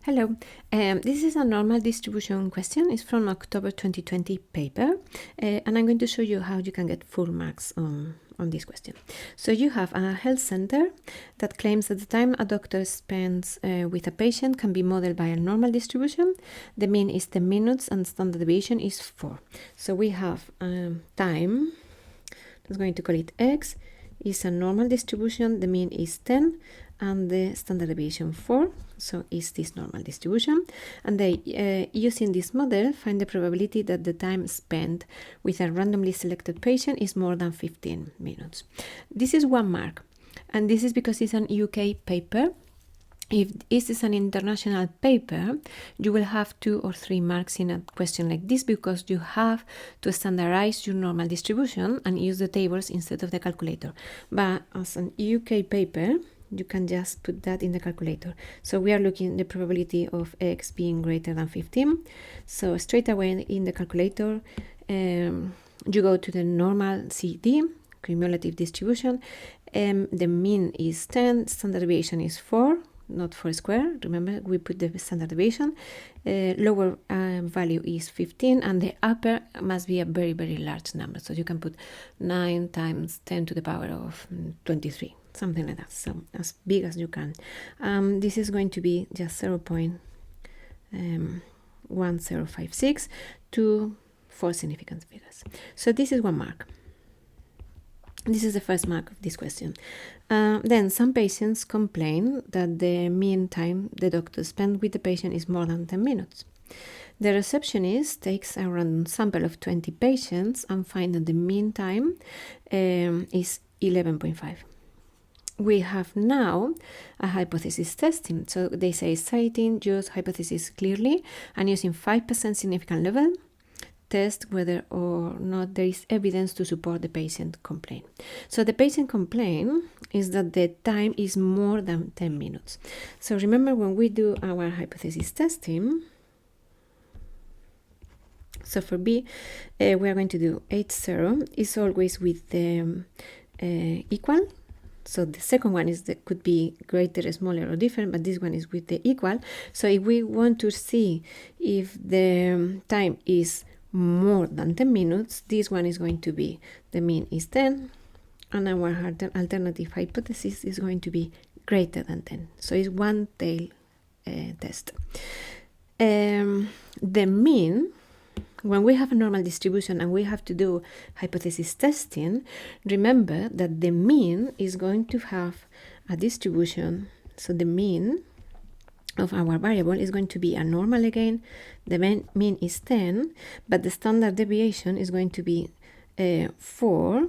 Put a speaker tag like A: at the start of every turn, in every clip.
A: Hello, this is a normal distribution question. It's from October 2020 paper, and I'm going to show you how you can get full marks on this question. So you have a health center that claims that the time a doctor spends with a patient can be modeled by a normal distribution. The mean is 10 minutes and standard deviation is 4. So we have time, I'm going to call it x, is a normal distribution, the mean is 10, and the standard deviation 4, so is this normal distribution. And they, using this model, find the probability that the time spent with a randomly selected patient is more than 15 minutes. This is 1 mark, and this is because it's an UK paper. If this is an international paper, you will have 2 or 3 marks in a question like this because you have to standardize your normal distribution and use the tables instead of the calculator. But as an UK paper, you can just put that in the calculator. So we are looking at the probability of x being greater than 15. So straight away in the calculator, you go to the normal CD, cumulative distribution. The mean is 10, standard deviation is 4. Not 4 square, remember we put the standard deviation. Lower value is 15, and the upper must be a very, very large number. So you can put 9 times 10 to the power of 23, something like that. So as big as you can. This is going to be just 0.1056 to 4 significant figures. So this is 1 mark. This is the first mark of this question. Then some patients complain that the mean time the doctor spent with the patient is more than 10 minutes. The receptionist takes a random sample of 20 patients and finds that the mean time is 11.5. We have now a hypothesis testing. So they say, citing use hypothesis clearly and using 5% significant level, test whether or not there is evidence to support the patient complaint. So the patient complaint is that the time is more than 10 minutes. So remember when we do our hypothesis testing, so for B, we are going to do H0 is always with the equal. So the second one is that could be greater, smaller, or different, but this one is with the equal. So if we want to see if the time is more than 10 minutes, this one is going to be the mean is 10, and our alternative hypothesis is going to be greater than 10. So it's one tail test. The mean, when we have a normal distribution and we have to do hypothesis testing, remember that the mean is going to have a distribution. So the mean of our variable is going to be a normal again. The mean is 10, but the standard deviation is going to be 4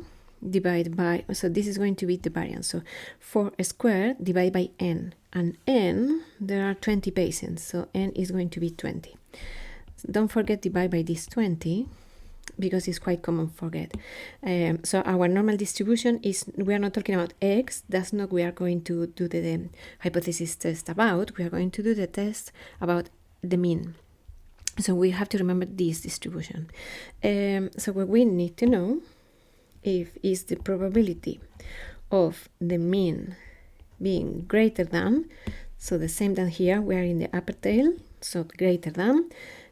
A: divided by, so this is going to be the variance. So 4 squared divided by n, and n, there are 20 patients, so n is going to be 20. Don't forget divide by this 20, because it's quite common forget. So our normal distribution is, we are not talking about x, that's not we are going to do the hypothesis test about, we are going to do the test about the mean. So we have to remember this distribution. So what we need to know is the probability of the mean being greater than, so the same than here, we are in the upper tail, so greater than,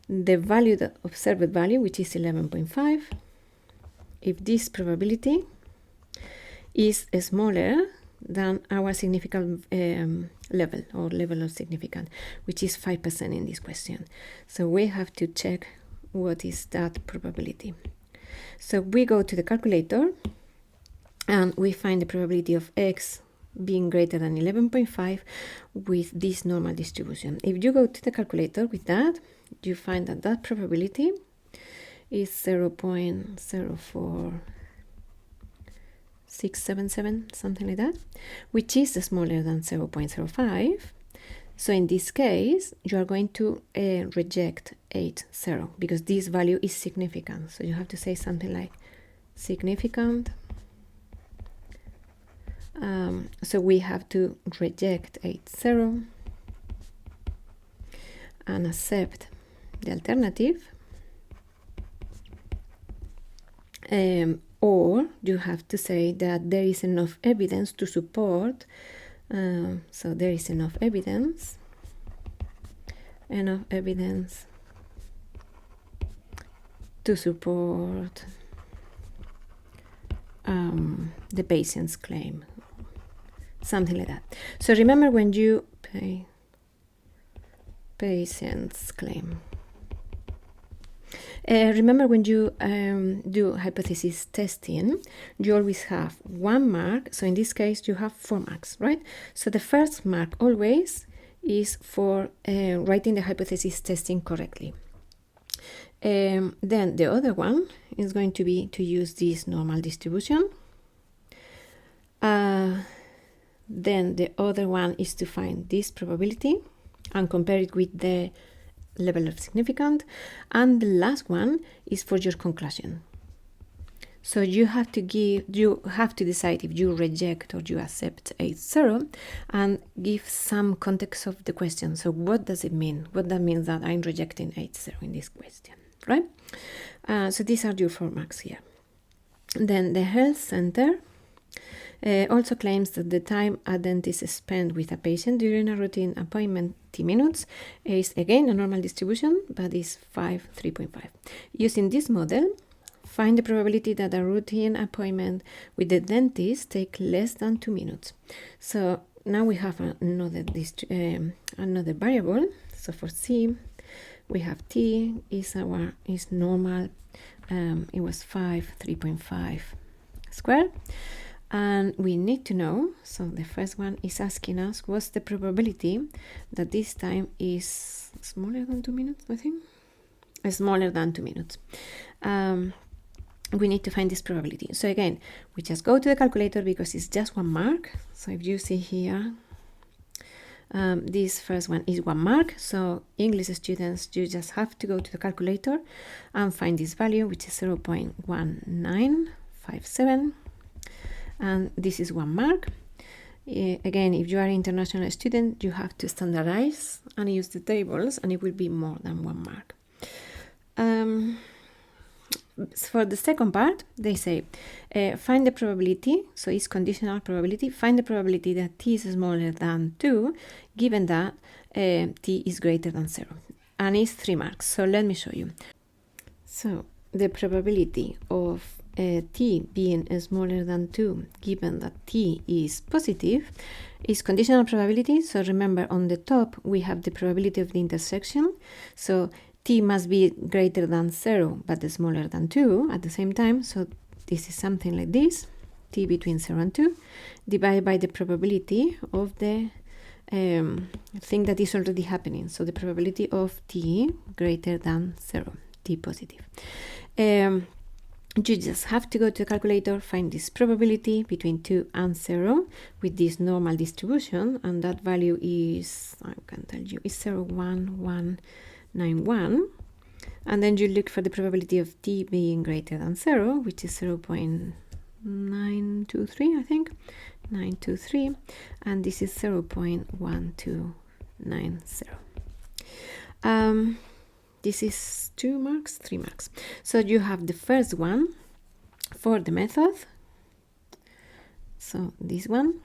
A: the value, the observed value, which is 11.5, if this probability is smaller than our significant level, or level of significant, which is 5% in this question. So we have to check what is that probability. So we go to the calculator and we find the probability of x being greater than 11.5 with this normal distribution. If you go to the calculator with that, you find that that probability is 0.04677, something like that, which is smaller than 0.05. So in this case, you are going to reject H0 because this value is significant. So you have to say something like significant. So we have to reject H0 and accept the alternative, or you have to say that there is enough evidence to support, so there is enough evidence enough evidence to support the patient's claim, something like that. So remember, when you pay patient's claim, remember when you do hypothesis testing, you always have 1 mark. So in this case, you have 4 marks, right? So the first mark always is for writing the hypothesis testing correctly. Then the other one is going to be to use this normal distribution. Then the other one is to find this probability and compare it with the level of significance. And the last one is for your conclusion. So you have to decide if you reject or you accept 8-0 and give some context of the question. So what does it mean? What that means that I'm rejecting 8-0 in this question, right? So these are your 4 marks here. Then the health center also claims that the time a dentist spent with a patient during a routine appointment, T minutes, is again a normal distribution, but is 3.5. Using this model, find the probability that a routine appointment with the dentist take less than 2 minutes. So now we have another variable. So for C, we have T is normal. It was 3.5 squared. And we need to know, so the first one is asking us what's the probability that this time is smaller than 2 minutes, I think? Smaller than 2 minutes. We need to find this probability. So again, we just go to the calculator because it's just 1 mark. So if you see here, this first one is 1 mark. So English students, you just have to go to the calculator and find this value, which is 0.1957. And this is 1 mark. Again, if you are an international student, you have to standardize and use the tables, and it will be more than 1 mark. For the second part, they say, find the probability, so it's conditional probability, find the probability that t is smaller than 2, given that t is greater than 0. And it's 3 marks, so let me show you. So the probability of t being smaller than 2, given that t is positive, is conditional probability. So remember, on the top, we have the probability of the intersection. So t must be greater than 0, but smaller than 2 at the same time. So this is something like this, t between 0 and 2, divided by the probability of the thing that is already happening. So the probability of t greater than 0, t positive. You just have to go to the calculator, find this probability between 2 and 0 with this normal distribution, and that value is, I can tell you, is 0.1191. And then you look for the probability of t being greater than 0, which is 0.923, I think, 923, and this is 0.1290. This is 2 marks, 3 marks. So you have the first one for the method. So this one.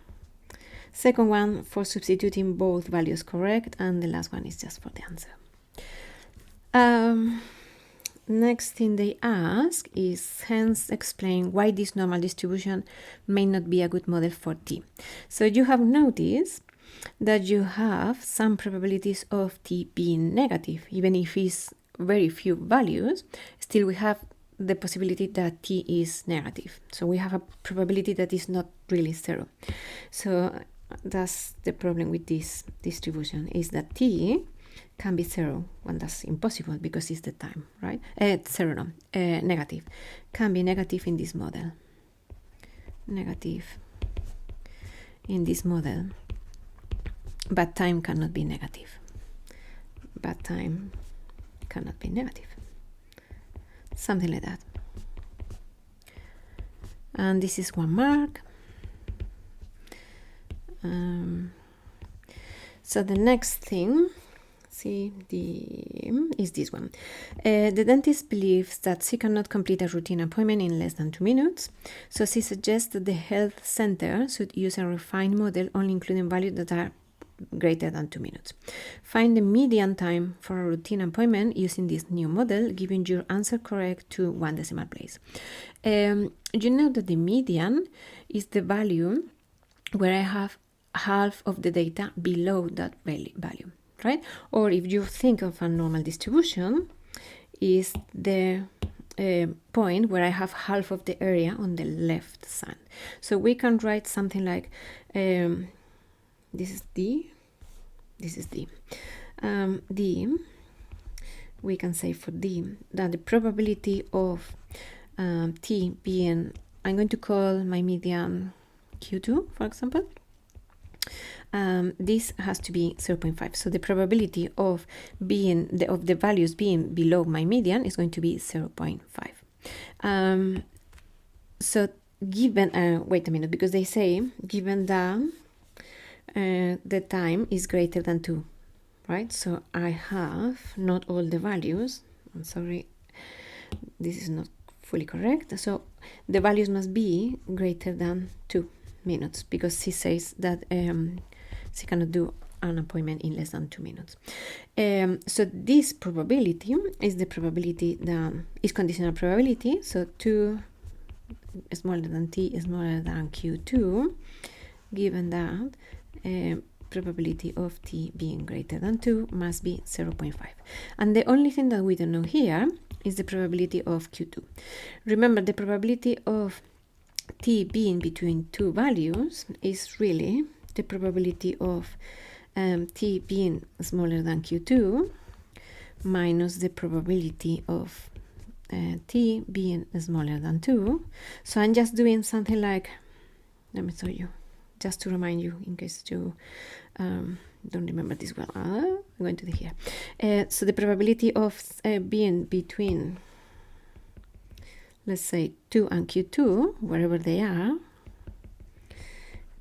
A: Second one for substituting both values correct. And the last one is just for the answer. Next thing they ask is, hence explain why this normal distribution may not be a good model for t. So you have noticed that you have some probabilities of t being negative. Even if it's very few values, still we have the possibility that t is negative. So we have a probability that is not really 0. So that's the problem with this distribution, is that t can be 0 when that's impossible because it's the time, right? Negative. Can be negative in this model. Negative in this model. But time cannot be negative. But time cannot be negative. Something like that. And this is 1 mark. So the next thing, is this one. The dentist believes that she cannot complete a routine appointment in less than 2 minutes. So she suggests that the health center should use a refined model, only including values that are greater than 2 minutes. Find the median time for a routine appointment using this new model, giving your answer correct to 1 decimal place. You know that the median is the value where I have half of the data below that value, right? Or if you think of a normal distribution, is the point where I have half of the area on the left side. So we can write something like this is D, this is D. D, we can say for D that the probability of T being, I'm going to call my median Q2, for example. This has to be 0.5. So the probability of the values being below my median is going to be 0.5. So given, wait a minute, because they say given that the time is greater than 2, right? So I have not all the values. I'm sorry, this is not fully correct. So the values must be greater than 2 minutes, because she says that she cannot do an appointment in less than 2 minutes. So this probability is the probability that is conditional probability. So 2 smaller than T is smaller than Q2, given that probability of T being greater than 2 must be 0.5. And the only thing that we don't know here is the probability of Q2. Remember, the probability of T being between two values is really the probability of T being smaller than Q2 minus the probability of T being smaller than 2. So I'm just doing something like, let me show you, just to remind you in case you don't remember this well. I'm going to do here. So the probability of being between, let's say, 2 and Q2, wherever they are,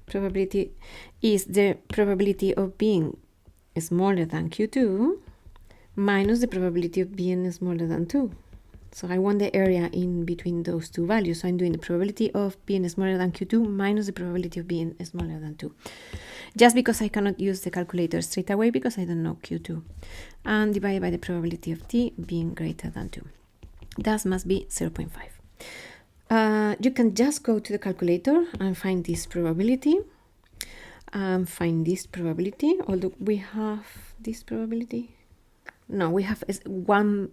A: probability is the probability of being smaller than Q2 minus the probability of being smaller than 2. So I want the area in between those two values. So I'm doing the probability of being smaller than Q2 minus the probability of being smaller than 2. Just because I cannot use the calculator straight away because I don't know Q2. And divided by the probability of T being greater than 2. That must be 0.5. You can just go to the calculator and find this probability. Although we have this probability. No, we have one.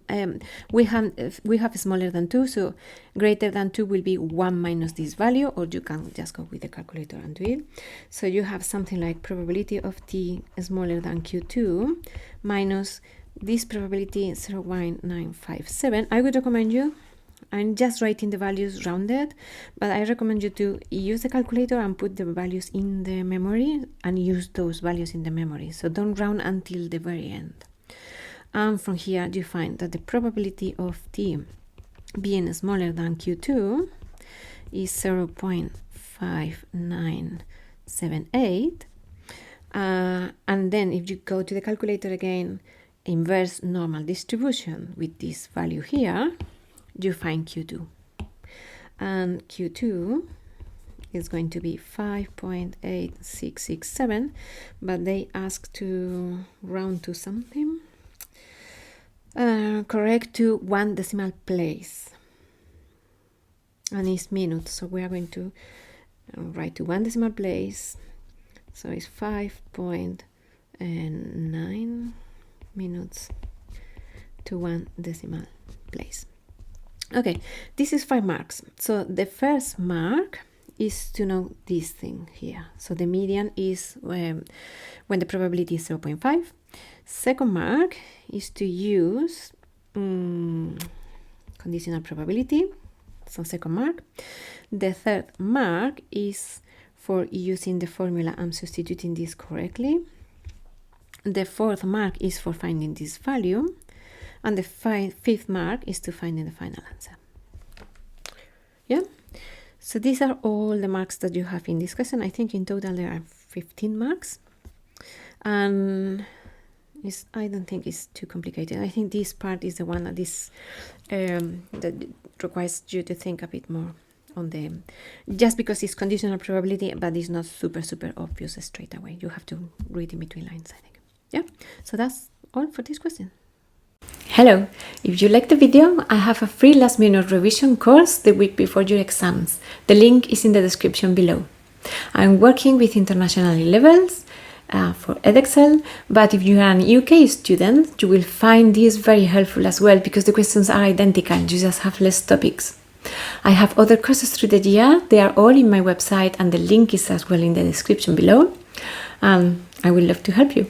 A: We have smaller than 2, so greater than 2 will be 1 minus this value, or you can just go with the calculator and do it. So you have something like probability of T smaller than Q2 minus this probability 0.957. I would recommend you, I'm just writing the values rounded, but I recommend you to use the calculator and put the values in the memory and use those values in the memory. So don't round until the very end. And from here you find that the probability of T being smaller than Q2 is 0.5978. And then if you go to the calculator again, inverse normal distribution with this value here, you find Q2. And Q2 is going to be 5.8667, but they ask to round to something. Correct to 1 decimal place. And it's minutes, so we are going to write to 1 decimal place. So it's 5.9 minutes to 1 decimal place. Okay, this is 5 marks. So the first mark is to know this thing here. So the median is when the probability is 0.5. Second mark is to use conditional probability. So second mark. The third mark is for using the formula and substituting this correctly. The fourth mark is for finding this value. And the fifth mark is to finding the final answer. Yeah? So these are all the marks that you have in this question. I think in total there are 15 marks. And I don't think it's too complicated. I think this part is the one that is that requires you to think a bit more on the, just because it's conditional probability, but it's not super obvious straight away. You have to read in between lines, I think. Yeah, so that's all for this question. Hello, if you like the video, I have a free last minute revision course the week before your exams. The link is in the description below. I'm working with international levels for Edexcel, but if you are an UK student, you will find this very helpful as well, because the questions are identical, you just have less topics. I have other courses through the year. They are all in my website, and the link is as well in the description below. I would love to help you.